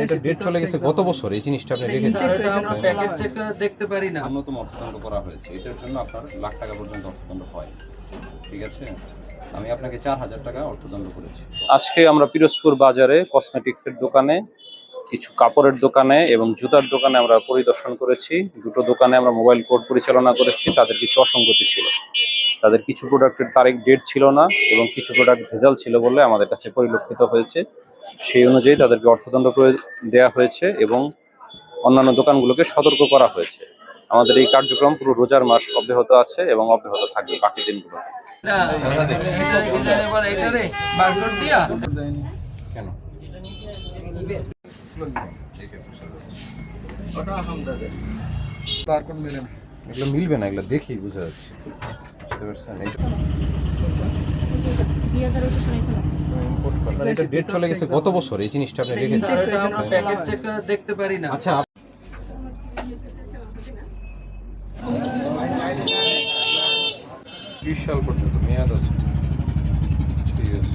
এটা ডেট চলে গেছে গত বছর। এই জিনিসটা আপনি রেখেছেন, স্যার এটা আমরা প্যাকেজ চেক করে দেখতে পারি না। ন্যূনতম অর্থদণ্ড করা হয়েছে, এটার জন্য আপনার লাখ টাকা পর্যন্ত অর্থদণ্ড হয়। ঠিক আছে, আমি আপনাকে 4,000 টাকা অর্থদণ্ড করেছি। আজকে আমরা পিরোজপুর বাজারে কসমেটিক্সের দোকানে, কিছু কাপড়ের দোকানে এবং জুতার দোকানে আমরা পরিদর্শন করেছি। দুটো দোকানে আমরা মোবাইল কোড পরিচালনা করেছি। তাদের কিছু অসঙ্গতি ছিল, তাদের কিছু প্রোডাক্টের তারিখ ডেট ছিল না এবং কিছু প্রোডাক্ট ভেজাল ছিল বলে আমাদের কাছে পরিলক্ষিত হয়েছে। সেই অনুযায়ী তাদেরকে অর্থদণ্ড দেওয়া হয়েছে এবং অন্যান্য দোকানগুলোকে সতর্ক করা হয়েছে। আমাদের এই কার্যক্রম পুরো রোজার মাস অব্যাহত আছে এবং অব্যাহত থাকবে বাকি দিনগুলো। কেন এগুলো মিলবে না, এগুলো দেখেই বোঝা যাচ্ছে। বুঝতে পারছেন? এটা ডেট চলে গেছে গত বছর। এই জিনিসটা আপনি রেখেছেন, স্যার এটা আমরা প্যাকেজ চেক করে দেখতে পারি না। আচ্ছা বিশাল পর্যন্ত মেয়াদ আছে। ঠিক আছে,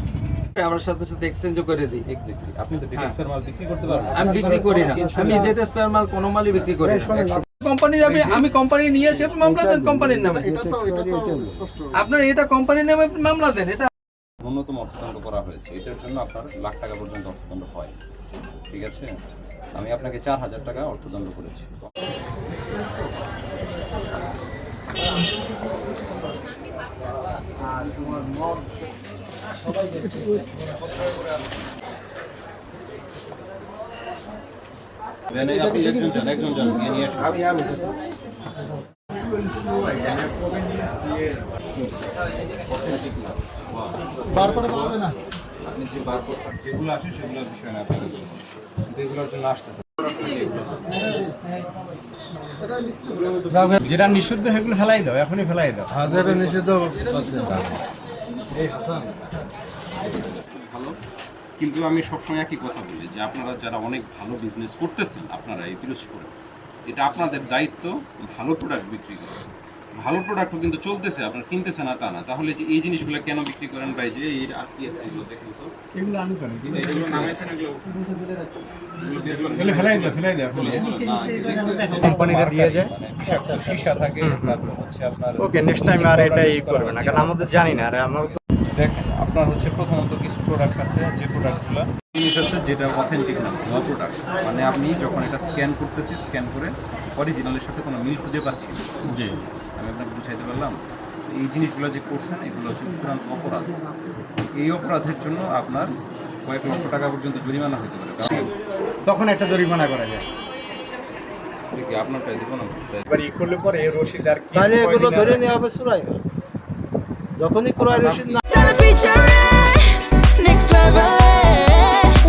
আমার সাথে সাথে এক্সচেঞ্জও করে দিই। এক্স্যাক্টলি। আপনি তো ডেট এক্সপায়ার মাল বিক্রি করতে পারবেন? আমি বিক্রি করি না, আমি ডেট এক্সপায়ার মাল কোনো মালই বিক্রি করি না। কোম্পানি যাবে, আমি কোম্পানি নিয়ে এসে মামলা দেন কোম্পানির নামে। আপনার এটা কোম্পানির নামে মামলা দেন। এটা ন্যূনতম অর্থদণ্ড করা হয়েছে, এটার জন্য আপনার লাখ টাকা পর্যন্ত অর্থদণ্ড হয়। ঠিক আছে, আমি আপনাকে 4,000 টাকা অর্থদণ্ড করেছি। আপনি একজন যান গিয়ে নিয়ে আসুন। আপনি যে বারকোড যেগুলো আসে সেগুলোর বিষয় না, আপনার কিন্তু এগুলোর জন্য আসতেছে। যেটা নিষিদ্ধ সেগুলো ফেলাই দাও, এখনই ফেলাই দাও। হাজারে নিষিদ্ধ ভালো, কিন্তু আমি সবসময় একই কথা বলি যে আপনারা যারা অনেক ভালো বিজনেস করতেছেন, আপনারা এই পিরোজপুরে, এটা আপনাদের দায়িত্ব ভালো প্রোডাক্ট বিক্রি করা। ভালো প্রোডাক্টও কিন্তু চলতেছে, আপনারা কিনতেছে না তা না। তাহলে যে এই জিনিসগুলো কেন বিক্রি করেন ভাই? যে এই আর কি আছে এগুলো দেখেন তো, এগুলো আমি করি, এগুলো নামাইছেন, এগুলো এগুলো ফেলাই দাও, ফেলাই দাও। কোম্পানিরা দিয়ে যায়, বিষাক্ত সীসা থাকে, তারপর হচ্ছে আপনার ওকে নেক্সট টাইম আর এটা ই করবে না, কারণ আমাদের জানি না। আর আমার দেখেন, আপনার হচ্ছে প্রথমত কিছু প্রোডাক্ট আছে, যে প্রোডাক্টগুলো জিনিস আছে যেটা অথেন্টিক না, ভুয়া প্রোডাক্ট। মানে আপনি যখন এটা স্ক্যান করতেছি, স্ক্যান করে অরিজিনালের সাথে কোনো মিল খুঁজে পাচ্ছি না। জি, আমি আপনাকে বুঝাইতে পারলাম। এই জিনিসগুলো যে করছেন, এগুলো হচ্ছে চূড়ান্ত অপরাধ। এই অপরাধের জন্য আপনার কয়েক লক্ষ টাকা পর্যন্ত জরিমানা হতে পারে। তখন একটা জরিমানা করা যায়। কি আপনারটাই দেবো না? এবার ই করলে পরে এই রসিদ আর কি তাহলে এগুলো ধরে নেওয়া হবে সুরাই। যখনই ক্রয় রসিদ না next level,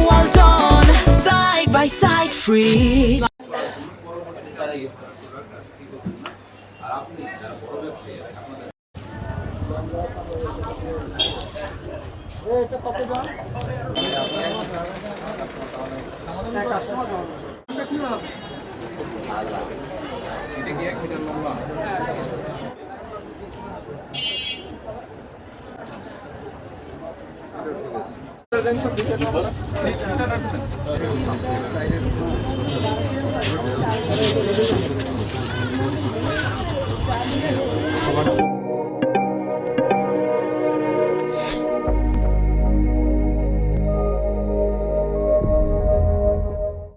well done, side by side, free. এটা কি অ্যাক্সিডেন্ট মামলা? আমার